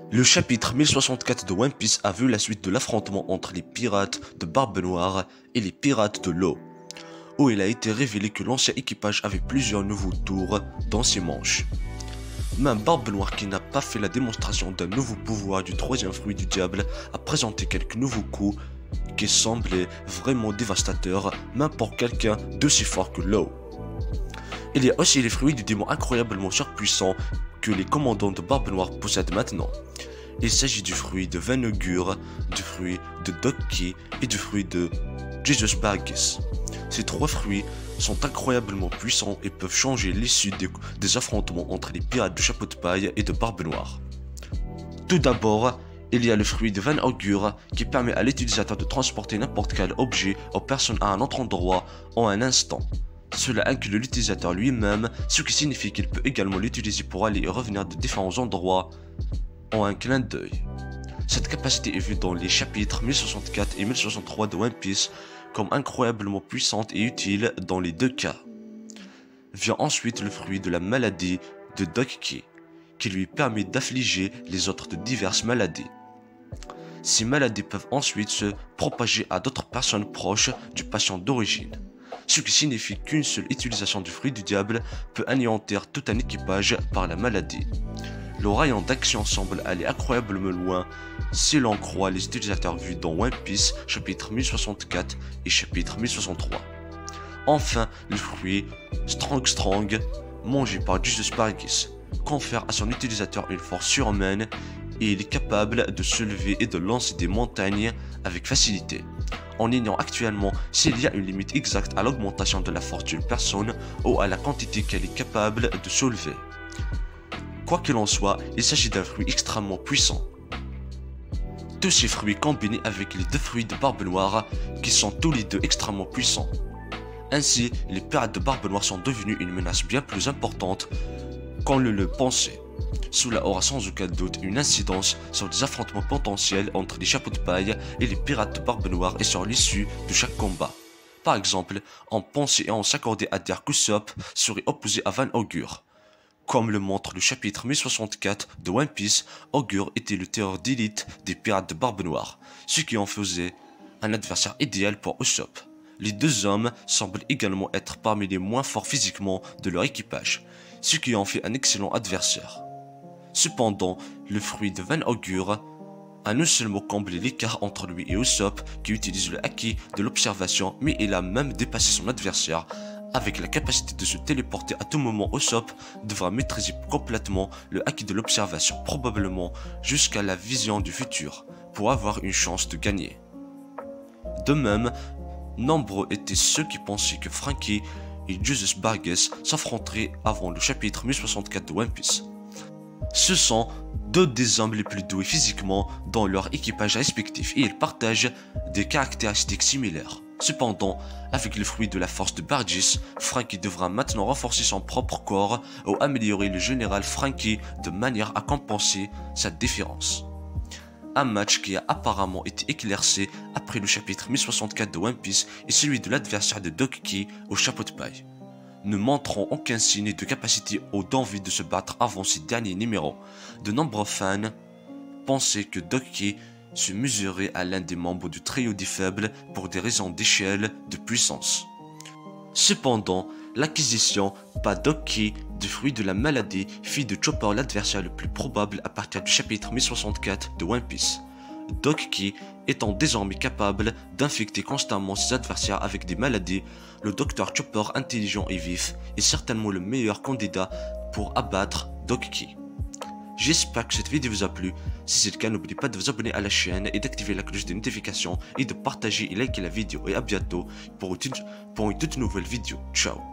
Le chapitre 1064 de One Piece a vu la suite de l'affrontement entre les pirates de Barbe Noire et les pirates de l'eau, où il a été révélé que l'ancien équipage avait plusieurs nouveaux tours dans ses manches. Même Barbe Noire, qui n'a pas fait la démonstration d'un nouveau pouvoir du troisième fruit du diable, a présenté quelques nouveaux coups qui semblaient vraiment dévastateurs, même pour quelqu'un d'aussi fort que Law. Il y a aussi les fruits du démon incroyablement surpuissants que les commandants de Barbe Noire possèdent maintenant. Il s'agit du fruit de Van Augure, du fruit de Doki et du fruit de Jesus Bargis. Ces trois fruits sont incroyablement puissants et peuvent changer l'issue des affrontements entre les pirates du chapeau de paille et de Barbe Noire. Tout d'abord, il y a le fruit de Van Augure qui permet à l'utilisateur de transporter n'importe quel objet ou personne à un autre endroit en un instant. Cela inclut l'utilisateur lui-même, ce qui signifie qu'il peut également l'utiliser pour aller et revenir de différents endroits en un clin d'œil. Cette capacité est vue dans les chapitres 1064 et 1063 de One Piece comme incroyablement puissante et utile dans les deux cas. Vient ensuite le fruit de la maladie de Doki, qui lui permet d'affliger les autres de diverses maladies. Ces maladies peuvent ensuite se propager à d'autres personnes proches du patient d'origine, ce qui signifie qu'une seule utilisation du fruit du diable peut anéantir tout un équipage par la maladie. Le rayon d'action semble aller incroyablement loin si l'on croit les utilisateurs vus dans One Piece chapitre 1064 et chapitre 1063. Enfin, le fruit Strong, mangé par Jesus Bargis, confère à son utilisateur une force surhumaine et il est capable de se lever et de lancer des montagnes avec facilité. On ignore actuellement s'il y a une limite exacte à l'augmentation de la force d'une personne ou à la quantité qu'elle est capable de soulever. Quoi qu'il en soit, il s'agit d'un fruit extrêmement puissant. Tous ces fruits combinés avec les deux fruits de Barbe Noire qui sont tous les deux extrêmement puissants. Ainsi, les pirates de Barbe Noire sont devenus une menace bien plus importante qu'on le pensait. Cela aura sans aucun doute une incidence sur des affrontements potentiels entre les chapeaux de paille et les pirates de Barbe Noire et sur l'issue de chaque combat. Par exemple, on pensait et on s'accordait à dire qu'Usopp serait opposé à Van Augure. Comme le montre le chapitre 1064 de One Piece, Augure était le terreur d'élite des pirates de Barbe Noire, ce qui en faisait un adversaire idéal pour Usopp. Les deux hommes semblent également être parmi les moins forts physiquement de leur équipage, ce qui en fait un excellent adversaire. Cependant, le fruit de Van Augure a non seulement comblé l'écart entre lui et Usopp qui utilise le haki de l'observation, mais il a même dépassé son adversaire. Avec la capacité de se téléporter à tout moment, Usopp devra maîtriser complètement le haki de l'observation, probablement jusqu'à la vision du futur, pour avoir une chance de gagner. De même, nombreux étaient ceux qui pensaient que Franky et Jesus Bargis s'affronteraient avant le chapitre 1064 de One Piece. Ce sont deux des hommes les plus doués physiquement dans leur équipage respectif et ils partagent des caractéristiques similaires. Cependant, avec le fruit de la force de Bargis, Franky devra maintenant renforcer son propre corps ou améliorer le général Franky de manière à compenser sa différence. Un match qui a apparemment été éclairci après le chapitre 1064 de One Piece est celui de l'adversaire de Doki au chapeau de paille, ne montrant aucun signe de capacité ou d'envie de se battre avant ces derniers numéros. De nombreux fans pensaient que Doki se mesurait à l'un des membres du trio des faibles pour des raisons d'échelle de puissance. Cependant, l'acquisition par Doki du fruit de la maladie fit de Chopper l'adversaire le plus probable à partir du chapitre 1064 de One Piece. Doki étant désormais capable d'infecter constamment ses adversaires avec des maladies, le Dr Chopper intelligent et vif est certainement le meilleur candidat pour abattre Doki. J'espère que cette vidéo vous a plu. Si c'est le cas, n'oubliez pas de vous abonner à la chaîne et d'activer la cloche des notifications et de partager et liker la vidéo. Et à bientôt pour une toute nouvelle vidéo. Ciao.